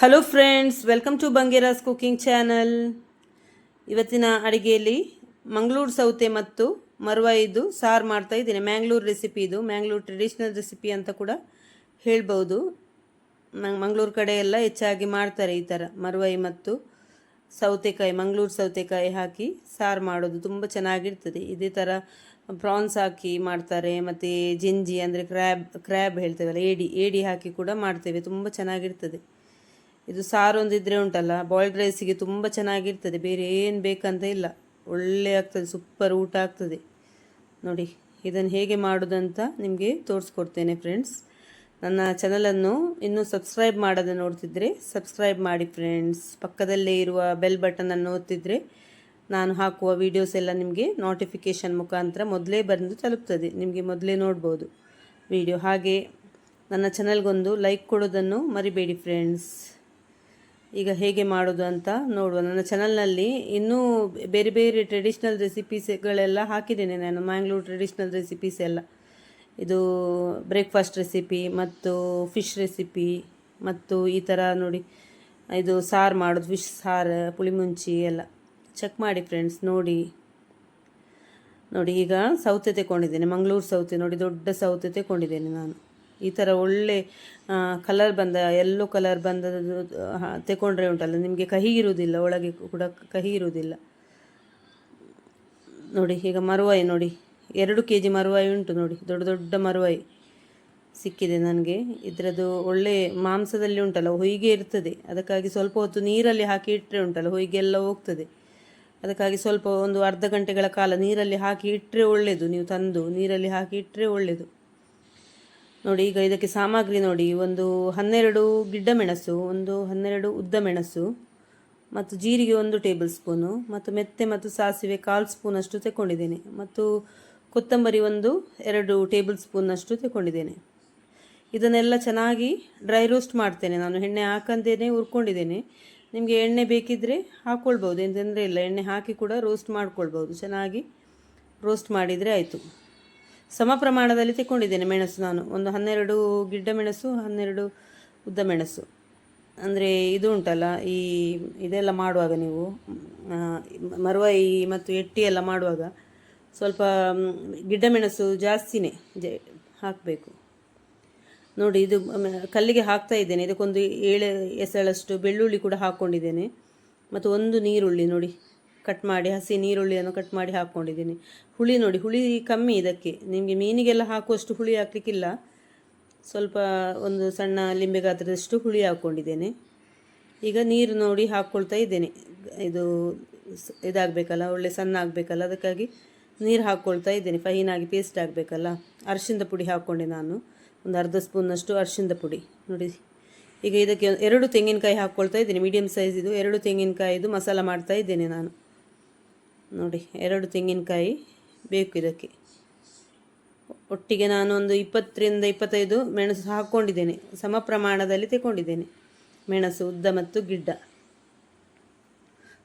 Hello friends, welcome to Bangera's cooking channel. ಇವತ್ತಿನ ಅಡುಗೆಯಲ್ಲಿ ಮಂಗಳೂರು ಸೌತೆ ಮತ್ತು ಮರವಾಯಿದು ಸಾರು ಮಾಡ್ತಾ ಇದ್ದೀನಿ. ಮ್ಯಾಂಗ್ಳೂರು ರೆಸಿಪಿ ಇದು, ಮ್ಯಾಂಗ್ಳೂರು ಟ್ರೆಡಿಷ್ನಲ್ ರೆಸಿಪಿ ಅಂತ ಕೂಡ ಹೇಳ್ಬೋದು. ಮಂಗಳೂರು ಕಡೆ ಎಲ್ಲ ಹೆಚ್ಚಾಗಿ ಮಾಡ್ತಾರೆ ಈ ಥರ ಮರವಾಯಿ ಮತ್ತು ಸೌತೆಕಾಯಿ, ಮಂಗಳೂರು ಸೌತೆಕಾಯಿ ಹಾಕಿ ಸಾರು ಮಾಡೋದು ತುಂಬ ಚೆನ್ನಾಗಿರ್ತದೆ. ಇದೇ ಥರ ಪ್ರಾನ್ಸ್ ಹಾಕಿ ಮಾಡ್ತಾರೆ, ಮತ್ತು ಜಿಂಜಿ ಅಂದರೆ ಕ್ರ್ಯಾಬ್ ಹೇಳ್ತೇವಲ್ಲ, ಏಡಿ ಹಾಕಿ ಕೂಡ ಮಾಡ್ತೇವೆ, ತುಂಬ ಚೆನ್ನಾಗಿರ್ತದೆ. ಇದು ಸಾರು ಒಂದಿದ್ರೆ ಉಂಟಲ್ಲ, ಬಾಯ್ಲ್ಡ್ ರೈಸಿಗೆ ತುಂಬ ಚೆನ್ನಾಗಿರ್ತದೆ, ಬೇರೆ ಏನು ಬೇಕಂತ ಇಲ್ಲ, ಒಳ್ಳೆ ಆಗ್ತದೆ, ಸೂಪರ್ ಊಟ ಆಗ್ತದೆ. ನೋಡಿ ಇದನ್ನು ಹೇಗೆ ಮಾಡೋದಂತ ನಿಮಗೆ ತೋರಿಸ್ಕೊಡ್ತೇನೆ ಫ್ರೆಂಡ್ಸ್. ನನ್ನ ಚಾನಲನ್ನು ಇನ್ನೂ ಸಬ್ಸ್ಕ್ರೈಬ್ ಮಾಡೋದು ನೋಡ್ತಿದ್ರೆ ಸಬ್ಸ್ಕ್ರೈಬ್ ಮಾಡಿ ಫ್ರೆಂಡ್ಸ್. ಪಕ್ಕದಲ್ಲೇ ಇರುವ ಬೆಲ್ ಬಟನನ್ನು ಒತ್ತಿದ್ರೆ ನಾನು ಹಾಕುವ ವೀಡಿಯೋಸ್ ಎಲ್ಲ ನಿಮಗೆ ನೋಟಿಫಿಕೇಷನ್ ಮುಖಾಂತರ ಮೊದಲೇ ಬಂದು ತಲುಪ್ತದೆ, ನಿಮಗೆ ಮೊದಲೇ ನೋಡ್ಬೋದು ವಿಡಿಯೋ. ಹಾಗೆ ನನ್ನ ಚಾನಲ್ಗೊಂದು ಲೈಕ್ ಕೊಡೋದನ್ನು ಮರಿಬೇಡಿ ಫ್ರೆಂಡ್ಸ್. ಈಗ ಹೇಗೆ ಮಾಡೋದು ಅಂತ ನೋಡುವ. ನನ್ನ ಚಾನಲ್ನಲ್ಲಿ ಇನ್ನೂ ಬೇರೆ ಬೇರೆ ಟ್ರೆಡಿಷ್ನಲ್ ರೆಸಿಪೀಸ್ಗಳೆಲ್ಲ ಹಾಕಿದ್ದೇನೆ ನಾನು, ಮ್ಯಾಂಗ್ಳೂರು ಟ್ರೆಡಿಷ್ನಲ್ ರೆಸಿಪೀಸ್ ಎಲ್ಲ. ಇದು ಬ್ರೇಕ್ಫಾಸ್ಟ್ ರೆಸಿಪಿ ಮತ್ತು ಫಿಶ್ ರೆಸಿಪಿ ಮತ್ತು ಈ ಥರ ನೋಡಿ, ಇದು ಸಾರು ಮಾಡೋದು, ಫಿಶ್ ಸಾರು, ಪುಳಿಮುಂಚಿ ಎಲ್ಲ ಚೆಕ್ ಮಾಡಿ ಫ್ರೆಂಡ್ಸ್. ನೋಡಿ ಈಗ ಸೌತೆ ತಗೊಂಡಿದ್ದೇನೆ, ಮಂಗಳೂರು ಸೌತೆ ನೋಡಿ, ದೊಡ್ಡ ಸೌತೆ ತಗೊಂಡಿದ್ದೇನೆ ನಾನು. ಈ ಥರ ಒಳ್ಳೆ ಕಲರ್ ಬಂದ, ಯೆಲ್ಲೋ ಕಲರ್ ಬಂದದ್ದು ತಗೊಂಡ್ರೆ ಉಂಟಲ್ಲ, ನಿಮಗೆ ಕಹಿ ಇರುವುದಿಲ್ಲ, ಒಳಗೆ ಕೂಡ ಕಹಿ ಇರುವುದಿಲ್ಲ. ನೋಡಿ ಈಗ ಮರುವಾಯಿ ನೋಡಿ, 2 kg ಮರುವಾಯಿ ಉಂಟು ನೋಡಿ, ದೊಡ್ಡ ದೊಡ್ಡ ಮರುವಾಯಿ ಸಿಕ್ಕಿದೆ ನನಗೆ. ಇದರದ್ದು ಒಳ್ಳೆ ಮಾಂಸದಲ್ಲಿ ಉಂಟಲ್ಲ ಹೊಯ್ಗೆ ಇರ್ತದೆ, ಅದಕ್ಕಾಗಿ ಸ್ವಲ್ಪ ಹೊತ್ತು ನೀರಲ್ಲಿ ಹಾಕಿ ಇಟ್ಟರೆ ಉಂಟಲ್ಲ ಹೊಯ್ಗೆಲ್ಲ ಹೋಗ್ತದೆ. ಅದಕ್ಕಾಗಿ ಸ್ವಲ್ಪ ಒಂದು ಅರ್ಧ ಗಂಟೆಗಳ ಕಾಲ ನೀರಲ್ಲಿ ಹಾಕಿ ಇಟ್ಟರೆ ಒಳ್ಳೆಯದು, ನೀವು ತಂದು ನೀರಲ್ಲಿ ಹಾಕಿ ಇಟ್ಟರೆ ಒಳ್ಳೆಯದು. ನೋಡಿ ಈಗ ಇದಕ್ಕೆ ಸಾಮಗ್ರಿ ನೋಡಿ, ಒಂದು 12 ಗಿಡ್ಡ ಮೆಣಸು, ಒಂದು 12 ಉದ್ದ ಮೆಣಸು, ಮತ್ತು ಜೀರಿಗೆ 1 ಟೇಬಲ್ ಸ್ಪೂನು, ಮತ್ತು ಮೆಂತೆ ಮತ್ತು ಸಾಸಿವೆ 1/4 ಸ್ಪೂನಷ್ಟು ತಗೊಂಡಿದ್ದೇನೆ, ಮತ್ತು ಕೊತ್ತಂಬರಿ 2 ಟೇಬಲ್ ಸ್ಪೂನಷ್ಟು ತಗೊಂಡಿದ್ದೇನೆ. ಇದನ್ನೆಲ್ಲ ಚೆನ್ನಾಗಿ ಡ್ರೈ ರೋಸ್ಟ್ ಮಾಡ್ತೇನೆ ನಾನು, ಎಣ್ಣೆ ಹಾಕಂತೇನೆ ಹುರ್ಕೊಂಡಿದ್ದೇನೆ. ನಿಮಗೆ ಎಣ್ಣೆ ಬೇಕಿದ್ದರೆ ಹಾಕ್ಕೊಳ್ಬೋದು, ಏನು ತೊಂದರೆ ಇಲ್ಲ, ಎಣ್ಣೆ ಹಾಕಿ ಕೂಡ ರೋಸ್ಟ್ ಮಾಡ್ಕೊಳ್ಬೋದು. ಚೆನ್ನಾಗಿ ರೋಸ್ಟ್ ಮಾಡಿದರೆ ಆಯಿತು. ಸಮ ಪ್ರಮಾಣದಲ್ಲಿ ತಗೊಂಡಿದ್ದೇನೆ ಮೆಣಸು ನಾನು, ಒಂದು 12 ಗಿಡ್ಡ ಮೆಣಸು, 12 ಉದ್ದ ಮೆಣಸು. ಅಂದರೆ ಇದು ಉಂಟಲ್ಲ, ಇದೆಲ್ಲ ಮಾಡುವಾಗ ನೀವು ಮರವಾಯಿ ಮತ್ತು ಎಟ್ಟಿ ಎಲ್ಲ ಮಾಡುವಾಗ ಸ್ವಲ್ಪ ಗಿಡ್ಡ ಮೆಣಸು ಜಾಸ್ತಿನೇ ಹಾಕಬೇಕು. ನೋಡಿ ಇದು ಕಲ್ಲಿಗೆ ಹಾಕ್ತಾ ಇದ್ದೇನೆ. ಇದಕ್ಕೊಂದು 7 ಎಸಳಷ್ಟು ಬೆಳ್ಳುಳ್ಳಿ ಕೂಡ ಹಾಕ್ಕೊಂಡಿದ್ದೇನೆ, ಮತ್ತು 1 ನೀರುಳ್ಳಿ ನೋಡಿ ಕಟ್ ಮಾಡಿ, ಹಸಿ ನೀರುಳ್ಳಿಯನ್ನು ಕಟ್ ಮಾಡಿ ಹಾಕ್ಕೊಂಡಿದ್ದೀನಿ. ಹುಳಿ ನೋಡಿ, ಹುಳಿ ಕಮ್ಮಿ ಇದಕ್ಕೆ, ನಿಮಗೆ ಮೀನಿಗೆಲ್ಲ ಹಾಕುವಷ್ಟು ಹುಳಿ ಹಾಕಲಿಕ್ಕಿಲ್ಲ, ಸ್ವಲ್ಪ ಒಂದು ಸಣ್ಣ ಲಿಂಬೆ ಗಾತ್ರದಷ್ಟು ಹುಳಿ ಹಾಕ್ಕೊಂಡಿದ್ದೇನೆ. ಈಗ ನೀರು ನೋಡಿ ಹಾಕ್ಕೊಳ್ತಾ ಇದ್ದೇನೆ, ಇದು ಇದಾಗಬೇಕಲ್ಲ, ಒಳ್ಳೆ ಸಣ್ಣ ಆಗಬೇಕಲ್ಲ, ಅದಕ್ಕಾಗಿ ನೀರು ಹಾಕ್ಕೊಳ್ತಾ ಇದ್ದೇನೆ, ಫೈನಾಗಿ ಪೇಸ್ಟ್ ಆಗಬೇಕಲ್ಲ. ಅರಿಶಿಣದ ಪುಡಿ ಹಾಕ್ಕೊಂಡೆ ನಾನು, ಒಂದು ಅರ್ಧ ಸ್ಪೂನಷ್ಟು ಅರಿಶಿಣದ ಪುಡಿ ನೋಡಿ. ಈಗ ಇದಕ್ಕೆ 2 ತೆಂಗಿನಕಾಯಿ ಹಾಕ್ಕೊಳ್ತಾ ಇದ್ದೀನಿ, ಮೀಡಿಯಮ್ ಸೈಜಿದು 2 ತೆಂಗಿನಕಾಯಿದು ಮಸಾಲ ಮಾಡ್ತಾ ಇದ್ದೇನೆ ನಾನು. ನೋಡಿ 2 ತೆಂಗಿನಕಾಯಿ ಬೇಕು ಇದಕ್ಕೆ. ಒಟ್ಟಿಗೆ ನಾನು ಒಂದು 20 ರಿಂದ 25 ಮೆಣಸು ಹಾಕ್ಕೊಂಡಿದ್ದೇನೆ, ಸಮ ಪ್ರಮಾಣದಲ್ಲಿ ತಗೊಂಡಿದ್ದೇನೆ ಮೆಣಸು, ಉದ್ದ ಮತ್ತು ಗಿಡ್ಡ.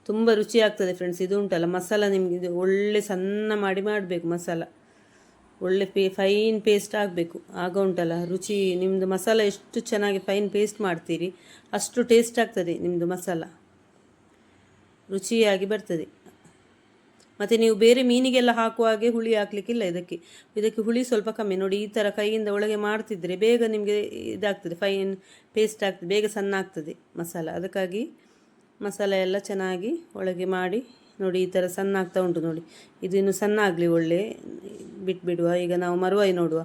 ತುಂಬ ರುಚಿ ಆಗ್ತದೆ ಫ್ರೆಂಡ್ಸ್. ಇದು ಉಂಟಲ್ಲ ಮಸಾಲ, ನಿಮಗೆ ಇದು ಒಳ್ಳೆ ಸಣ್ಣ ಮಾಡಿ ಮಾಡಬೇಕು ಮಸಾಲ, ಒಳ್ಳೆ ಫೈನ್ ಪೇಸ್ಟ್ ಆಗಬೇಕು, ಆಗ ಉಂಟಲ್ಲ ರುಚಿ. ನಿಮ್ಮದು ಮಸಾಲ ಎಷ್ಟು ಚೆನ್ನಾಗಿ ಫೈನ್ ಪೇಸ್ಟ್ ಮಾಡ್ತೀರಿ ಅಷ್ಟು ಟೇಸ್ಟ್ ಆಗ್ತದೆ ನಿಮ್ಮದು ಮಸಾಲ, ರುಚಿಯಾಗಿ ಬರ್ತದೆ. ಮತ್ತು ನೀವು ಬೇರೆ ಮೀನಿಗೆಲ್ಲ ಹಾಕುವ ಹಾಗೆ ಹುಳಿ ಹಾಕಲಿಕ್ಕಿಲ್ಲ ಇದಕ್ಕೆ ಹುಳಿ ಸ್ವಲ್ಪ ಕಮ್ಮಿ. ನೋಡಿ ಈ ಥರ ಕೈಯಿಂದ ಒಳಗೆ ಮಾಡ್ತಿದ್ರೆ ಬೇಗ ನಿಮಗೆ ಇದಾಗ್ತದೆ, ಫೈನ್ ಪೇಸ್ಟ್ ಆಗ್ತದೆ, ಬೇಗ ಸಣ್ಣ ಆಗ್ತದೆ ಮಸಾಲ. ಅದಕ್ಕಾಗಿ ಮಸಾಲ ಎಲ್ಲ ಚೆನ್ನಾಗಿ ಒಳಗೆ ಮಾಡಿ ನೋಡಿ, ಈ ಥರ ಸಣ್ಣ ಆಗ್ತಾ ಉಂಟು ನೋಡಿ. ಇದು ಇನ್ನು ಸಣ್ಣ ಆಗಲಿ, ಒಳ್ಳೆ ಬಿಟ್ಬಿಡುವ. ಈಗ ನಾವು ಮರುವಾಯಿ ನೋಡುವ.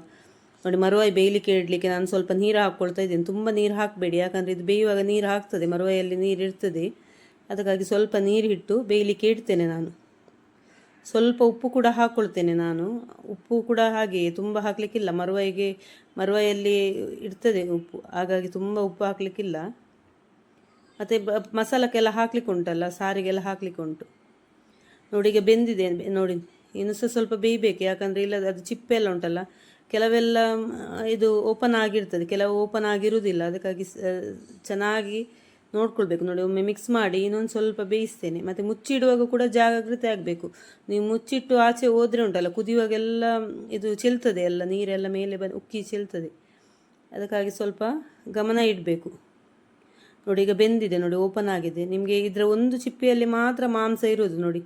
ನೋಡಿ ಮರುವಾಯಿ ಬೇಯಲಿಕ್ಕೆ ಇಡಲಿಕ್ಕೆ ನಾನು ಸ್ವಲ್ಪ ನೀರು ಹಾಕ್ಕೊಳ್ತಾ ಇದ್ದೇನೆ, ತುಂಬ ನೀರು ಹಾಕಬೇಡಿ, ಯಾಕಂದರೆ ಇದು ಬೇಯುವಾಗ ನೀರು ಹಾಕ್ತದೆ, ಮರುವಾಯಲ್ಲಿ ನೀರು ಇರ್ತದೆ, ಅದಕ್ಕಾಗಿ ಸ್ವಲ್ಪ ನೀರು ಇಟ್ಟು ಬೇಯಲಿಕ್ಕೆ ಇಡ್ತೇನೆ ನಾನು. ಸ್ವಲ್ಪ ಉಪ್ಪು ಕೂಡ ಹಾಕ್ಕೊಳ್ತೇನೆ ನಾನು, ಉಪ್ಪು ಕೂಡ ಹಾಗೆ ತುಂಬ ಹಾಕಲಿಕ್ಕಿಲ್ಲ, ಮರುವಾಯಲ್ಲಿ ಇರ್ತದೆ ಉಪ್ಪು, ಹಾಗಾಗಿ ತುಂಬ ಉಪ್ಪು ಹಾಕಲಿಕ್ಕಿಲ್ಲ. ಮತ್ತು ಮಸಾಲಕ್ಕೆಲ್ಲ ಹಾಕ್ಲಿಕ್ಕೆ ಉಂಟಲ್ಲ, ಸಾರಿಗೆಲ್ಲ ಹಾಕ್ಲಿಕ್ಕೆ ಉಂಟು. ನೋಡಿ ಈಗ ಬೆಂದಿದೆ ನೋಡಿ, ಇನ್ನು ಸ್ವಲ್ಪ ಬೇಯಬೇಕು, ಯಾಕಂದರೆ ಇಲ್ಲ ಅದು ಚಿಪ್ಪೆ ಎಲ್ಲ ಉಂಟಲ್ಲ, ಕೆಲವೆಲ್ಲ ಇದು ಓಪನ್ ಆಗಿರ್ತದೆ, ಕೆಲವು ಓಪನ್ ಆಗಿರುವುದಿಲ್ಲ, ಅದಕ್ಕಾಗಿ ಚೆನ್ನಾಗಿ ನೋಡ್ಕೊಳ್ಬೇಕು. ನೋಡಿ ಒಮ್ಮೆ ಮಿಕ್ಸ್ ಮಾಡಿ ಇನ್ನೊಂದು ಸ್ವಲ್ಪ ಬೇಯಿಸ್ತೇನೆ. ಮತ್ತು ಮುಚ್ಚಿಡುವಾಗ ಕೂಡ ಜಾಗ್ರತೆ ಆಗಬೇಕು, ನೀವು ಮುಚ್ಚಿಟ್ಟು ಆಚೆ ಹೋದರೆ ಉಂಟಲ್ಲ ಕುದಿಯುವಾಗೆಲ್ಲ ಇದು ಚೆಲ್ತದೆ, ಎಲ್ಲ ನೀರೆಲ್ಲ ಮೇಲೆ ಉಕ್ಕಿ ಚೆಲ್ತದೆ, ಅದಕ್ಕಾಗಿ ಸ್ವಲ್ಪ ಗಮನ ಇಡಬೇಕು. ನೋಡಿ ಈಗ ಬೆಂದಿದೆ ನೋಡಿ, ಓಪನ್ ಆಗಿದೆ. ನಿಮಗೆ ಇದರ ಒಂದು ಚಿಪ್ಪೆಯಲ್ಲಿ ಮಾತ್ರ ಮಾಂಸ ಇರೋದು ನೋಡಿ.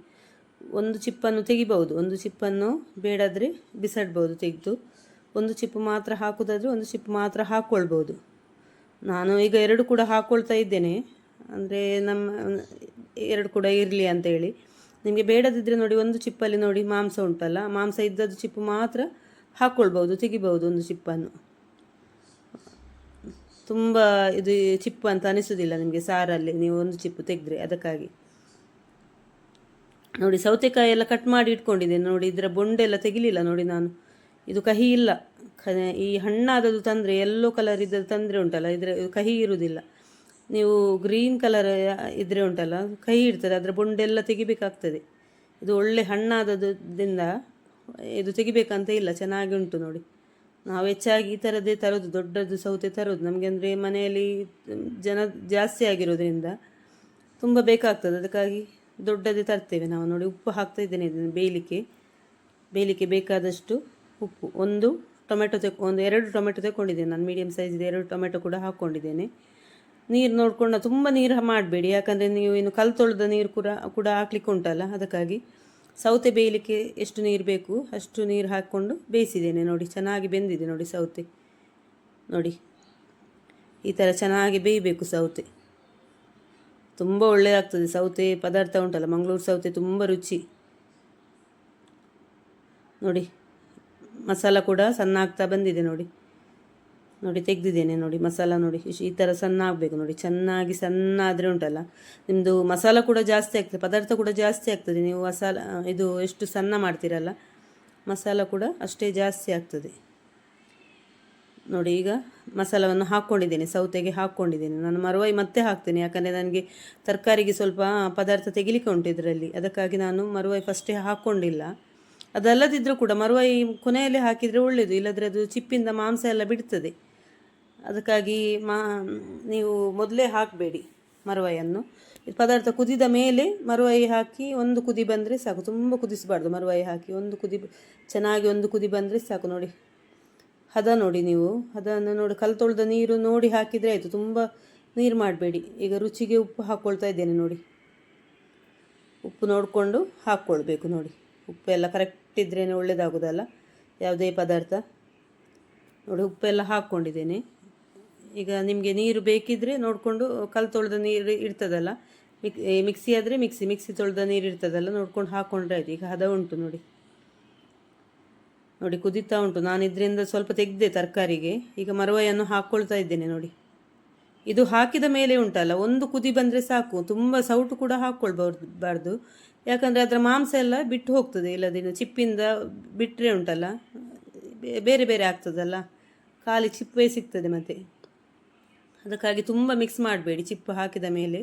ಒಂದು ಚಿಪ್ಪನ್ನು ತೆಗಿಬಹುದು, ಒಂದು ಚಿಪ್ಪನ್ನು ಬೇಡಾದರೆ ಬಿಸಾಡ್ಬೋದು ತೆಗೆದು. ಒಂದು ಚಿಪ್ಪು ಮಾತ್ರ ಹಾಕೋದಾದರೆ ಒಂದು ಚಿಪ್ಪು ಮಾತ್ರ ಹಾಕ್ಕೊಳ್ಬೋದು. ನಾನು ಈಗ ಎರಡು ಕೂಡ ಹಾಕ್ಕೊಳ್ತಾ ಇದ್ದೇನೆ, ಅಂದರೆ ನಮ್ಮ ಎರಡು ಕೂಡ ಇರಲಿ ಅಂತೇಳಿ. ನಿಮಗೆ ಬೇಡದಿದ್ದರೆ ನೋಡಿ, ಒಂದು ಚಿಪ್ಪಲ್ಲಿ ನೋಡಿ ಮಾಂಸ ಉಂಟಲ್ಲ, ಮಾಂಸ ಇದ್ದದ್ದು ಚಿಪ್ಪು ಮಾತ್ರ ಹಾಕ್ಕೊಳ್ಬೋದು, ತೆಗಿಬಹುದು ಒಂದು ಚಿಪ್ಪನ್ನು. ತುಂಬ ಇದು ಚಿಪ್ಪು ಅಂತ ಅನಿಸೋದಿಲ್ಲ ನಿಮಗೆ ಸಾರಲ್ಲಿ, ನೀವು ಒಂದು ಚಿಪ್ಪು ತೆಗೆದ್ರೆ. ಅದಕ್ಕಾಗಿ ನೋಡಿ ಸೌತೆಕಾಯಿ ಎಲ್ಲ ಕಟ್ ಮಾಡಿ ಇಟ್ಕೊಂಡಿದ್ದೇನೆ ನೋಡಿ. ಇದರ ಬೊಂಡೆಲ್ಲ ತೆಗಿಲಿಲ್ಲ ನೋಡಿ ನಾನು. ಇದು ಕಹಿ ಇಲ್ಲ, ಈ ಹಣ್ಣಾದದ್ದು ತಂದರೆ, ಯೆಲ್ಲೋ ಕಲರ್ ಇದ್ದದ್ದು ತಂದರೆ ಉಂಟಲ್ಲ, ಇದರ ಕಹಿ ಇರುವುದಿಲ್ಲ. ನೀವು ಗ್ರೀನ್ ಕಲರ್ ಇದ್ದರೆ ಉಂಟಲ್ಲ, ಕಹಿ ಇರ್ತದೆ, ಅದರ ಬೊಂಡೆಲ್ಲ ತೆಗಿಬೇಕಾಗ್ತದೆ. ಇದು ಒಳ್ಳೆ ಹಣ್ಣಾದದ್ರಿಂದ ಇದು ತೆಗಿಬೇಕಂತ ಇಲ್ಲ, ಚೆನ್ನಾಗಿ ಉಂಟು ನೋಡಿ. ನಾವು ಹೆಚ್ಚಾಗಿ ಈ ಥರದ್ದೇ ತರೋದು, ದೊಡ್ಡದು ಸೌತೆ ತರೋದು ನಮಗೆ. ಅಂದರೆ ಮನೆಯಲ್ಲಿ ಜನ ಜಾಸ್ತಿ ಆಗಿರೋದ್ರಿಂದ ತುಂಬ ಬೇಕಾಗ್ತದೆ, ಅದಕ್ಕಾಗಿ ದೊಡ್ಡದೇ ತರ್ತೇವೆ ನಾವು ನೋಡಿ. ಉಪ್ಪು ಹಾಕ್ತಾಯಿದ್ದೇನೆ ಇದನ್ನು ಬೇಯಲಿಕ್ಕೆ ಬೇಕಾದಷ್ಟು ಉಪ್ಪು. ಒಂದು ಎರಡು ಟೊಮೆಟೊ ತಗೊಂಡಿದ್ದೇನೆ ನಾನು, ಮೀಡಿಯಮ್ ಸೈಜಿದೆ 2 ಟೊಮೆಟೊ ಕೂಡ ಹಾಕ್ಕೊಂಡಿದ್ದೇನೆ. ನೀರು ನೋಡ್ಕೊಂಡು, ತುಂಬ ನೀರು ಮಾಡಬೇಡಿ, ಯಾಕಂದರೆ ನೀವು ಇನ್ನು ಕಲ್ ತೊಳೆದ ನೀರು ಕೂಡ ಹಾಕ್ಲಿಕ್ಕೆ ಉಂಟಲ್ಲ, ಅದಕ್ಕಾಗಿ ಸೌತೆ ಬೇಯಲಿಕ್ಕೆ ಎಷ್ಟು ನೀರು ಬೇಕು ಅಷ್ಟು ನೀರು ಹಾಕ್ಕೊಂಡು ಬೇಯಿಸಿದ್ದೇನೆ ನೋಡಿ. ಚೆನ್ನಾಗಿ ಬೆಂದಿದೆ ನೋಡಿ ಸೌತೆ. ನೋಡಿ ಈ ಥರ ಚೆನ್ನಾಗಿ ಬೇಯಬೇಕು ಸೌತೆ, ತುಂಬ ಒಳ್ಳೆಯದಾಗ್ತದೆ ಸೌತೆ ಪದಾರ್ಥ ಉಂಟಲ್ಲ, ಮಂಗಳೂರು ಸೌತೆ ತುಂಬ ರುಚಿ. ನೋಡಿ ಮಸಾಲ ಕೂಡ ಸಣ್ಣ ಆಗ್ತಾ ಬಂದಿದೆ ನೋಡಿ. ತೆಗೆದಿದ್ದೇನೆ ನೋಡಿ ಮಸಾಲ ನೋಡಿ. ಈ ಥರ ಸಣ್ಣ ಆಗಬೇಕು ನೋಡಿ, ಚೆನ್ನಾಗಿ ಸಣ್ಣ ಆದರೆ ಉಂಟಲ್ಲ ನಿಮ್ಮದು ಮಸಾಲ ಕೂಡ ಜಾಸ್ತಿ ಆಗ್ತದೆ, ಪದಾರ್ಥ ಕೂಡ ಜಾಸ್ತಿ ಆಗ್ತದೆ. ನೀವು ಇದು ಎಷ್ಟು ಸಣ್ಣ ಮಾಡ್ತೀರಲ್ಲ, ಮಸಾಲ ಕೂಡ ಅಷ್ಟೇ ಜಾಸ್ತಿ ಆಗ್ತದೆ ನೋಡಿ. ಈಗ ಮಸಾಲವನ್ನು ಹಾಕ್ಕೊಂಡಿದ್ದೇನೆ, ಸೌತೆಗೆ ಹಾಕ್ಕೊಂಡಿದ್ದೇನೆ ನಾನು. ಮರುವಾಯಿ ಮತ್ತೆ ಹಾಕ್ತೇನೆ, ಯಾಕಂದರೆ ನನಗೆ ತರಕಾರಿಗೆ ಸ್ವಲ್ಪ ಪದಾರ್ಥ ತೆಗಿಲಿಕ್ಕೆ ಉಂಟು ಇದರಲ್ಲಿ, ಅದಕ್ಕಾಗಿ ನಾನು ಮರುವಾಯಿ ಫಸ್ಟೇ ಹಾಕ್ಕೊಂಡಿಲ್ಲ. ಅದಲ್ಲದಿದ್ದರೂ ಕೂಡ ಮರುವಾಯಿ ಕೊನೆಯಲ್ಲಿ ಹಾಕಿದರೆ ಒಳ್ಳೆಯದು, ಇಲ್ಲದ್ರೆ ಅದು ಚಿಪ್ಪಿಂದ ಮಾಂಸ ಎಲ್ಲ ಬಿಡ್ತದೆ. ಅದಕ್ಕಾಗಿ ನೀವು ಮೊದಲೇ ಹಾಕಬೇಡಿ ಮರುವಾಯಿಯನ್ನು. ಪದಾರ್ಥ ಕುದಿದ ಮೇಲೆ ಮರುವಾಯಿ ಹಾಕಿ ಒಂದು ಕುದಿ ಬಂದರೆ ಸಾಕು, ತುಂಬ ಕುದಿಸಬಾರ್ದು. ಮರುವಾಯಿ ಹಾಕಿ ಚೆನ್ನಾಗಿ ಒಂದು ಕುದಿ ಬಂದರೆ ಸಾಕು ನೋಡಿ. ಹದ ನೋಡಿ, ನೀವು ಅದನ್ನು ನೋಡಿ, ಕಲ್ ತೊಳೆದ ನೀರು ನೋಡಿ ಹಾಕಿದರೆ ಆಯಿತು, ತುಂಬ ನೀರು ಮಾಡಬೇಡಿ. ಈಗ ರುಚಿಗೆ ಉಪ್ಪು ಹಾಕ್ಕೊಳ್ತಾ ಇದ್ದೇನೆ ನೋಡಿ. ಉಪ್ಪು ನೋಡಿಕೊಂಡು ಹಾಕ್ಕೊಳ್ಬೇಕು ನೋಡಿ. ಉಪ್ಪೆಲ್ಲ ಕರೆಕ್ಟ್ ಇದ್ರೇ ಒಳ್ಳೆಯದಾಗೋದಲ್ಲ ಯಾವುದೇ ಪದಾರ್ಥ. ನೋಡಿ ಉಪ್ಪೆಲ್ಲ ಹಾಕ್ಕೊಂಡಿದ್ದೇನೆ. ಈಗ ನಿಮಗೆ ನೀರು ಬೇಕಿದ್ದರೆ ನೋಡಿಕೊಂಡು, ಕಲ್ ತೊಳೆದ ನೀರು ಇರ್ತದಲ್ಲ, ಮಿಕ್ಸಿ ಆದರೆ ಮಿಕ್ಸಿ ತೊಳೆದ ನೀರು ಇರ್ತದಲ್ಲ, ನೋಡ್ಕೊಂಡು ಹಾಕ್ಕೊಂಡ್ರೆ ಆಯಿತು. ಈಗ ಹದ ಉಂಟು ನೋಡಿ. ಕುದೀತಾ ಉಂಟು. ನಾನು ಇದರಿಂದ ಸ್ವಲ್ಪ ತೆಗೆದೆ ತರಕಾರಿಗೆ. ಈಗ ಮರುವಾಯನ್ನು ಹಾಕ್ಕೊಳ್ತಾ ಇದ್ದೇನೆ ನೋಡಿ. ಇದು ಹಾಕಿದ ಮೇಲೆ ಉಂಟಲ್ಲ, ಒಂದು ಕುದಿ ಬಂದರೆ ಸಾಕು, ತುಂಬ ಸೌಟು ಕೂಡ ಹಾಕ್ಕೊಳ್ಬಾರ್ದು, ಯಾಕಂದರೆ ಅದರ ಮಾಂಸ ಎಲ್ಲ ಬಿಟ್ಟು ಹೋಗ್ತದೆ. ಇಲ್ಲದಿನ ಚಿಪ್ಪಿಂದ ಬಿಟ್ಟರೆ ಉಂಟಲ್ಲ ಬೇರೆ ಬೇರೆ ಆಗ್ತದಲ್ಲ, ಖಾಲಿ ಚಿಪ್ಪೇ ಸಿಗ್ತದೆ ಮತ್ತು. ಅದಕ್ಕಾಗಿ ತುಂಬ ಮಿಕ್ಸ್ ಮಾಡಬೇಡಿ. ಚಿಪ್ಪು ಹಾಕಿದ ಮೇಲೆ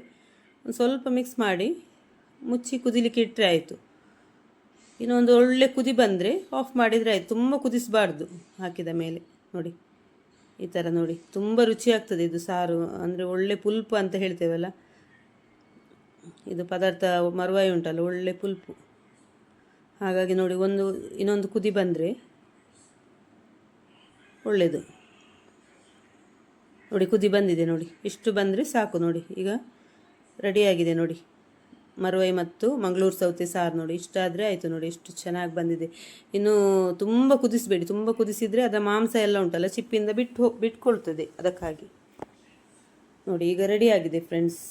ಒಂದು ಸ್ವಲ್ಪ ಮಿಕ್ಸ್ ಮಾಡಿ ಮುಚ್ಚಿ ಕುದಿಲಿಕ್ಕೆ ಇಟ್ಟರೆ ಆಯಿತು. ಇನ್ನೊಂದು ಒಳ್ಳೆ ಕುದಿ ಬಂದರೆ ಆಫ್ ಮಾಡಿದರೆ ಆಯಿತು, ತುಂಬ ಕುದಿಸಬಾರ್ದು ಹಾಕಿದ ಮೇಲೆ ನೋಡಿ. ಈ ಥರ ನೋಡಿ, ತುಂಬ ರುಚಿಯಾಗ್ತದೆ ಇದು ಸಾರು. ಅಂದರೆ ಒಳ್ಳೆ ಪುಲ್ಪು ಅಂತ ಹೇಳ್ತೇವಲ್ಲ, ಇದು ಪದಾರ್ಥ ಮರುವಾಯಿ ಉಂಟಲ್ಲ ಒಳ್ಳೆ ಪುಲ್ಪು. ಹಾಗಾಗಿ ನೋಡಿ, ಇನ್ನೊಂದು ಕುದಿ ಬಂದರೆ ಒಳ್ಳೆಯದು ನೋಡಿ. ಕುದಿ ಬಂದಿದೆ ನೋಡಿ, ಇಷ್ಟು ಬಂದರೆ ಸಾಕು ನೋಡಿ. ಈಗ ರೆಡಿಯಾಗಿದೆ ನೋಡಿ ಮರುವಾಯಿ ಮತ್ತು ಮಂಗಳೂರು ಸೌತೆ ಸಾರು ನೋಡಿ. ಇಷ್ಟಾದರೆ ಆಯಿತು ನೋಡಿ, ಎಷ್ಟು ಚೆನ್ನಾಗಿ ಬಂದಿದೆ. ಇನ್ನು ತುಂಬ ಕುದಿಸಬೇಡಿ, ತುಂಬ ಕುದಿಸಿದರೆ ಅದರ ಮಾಂಸ ಎಲ್ಲ ಉಂಟಲ್ಲ ಚಿಪ್ಪಿಂದ ಬಿಟ್ಕೊಳ್ತದೆ. ಅದಕ್ಕಾಗಿ ನೋಡಿ, ಈಗ ರೆಡಿಯಾಗಿದೆ ಫ್ರೆಂಡ್ಸ್.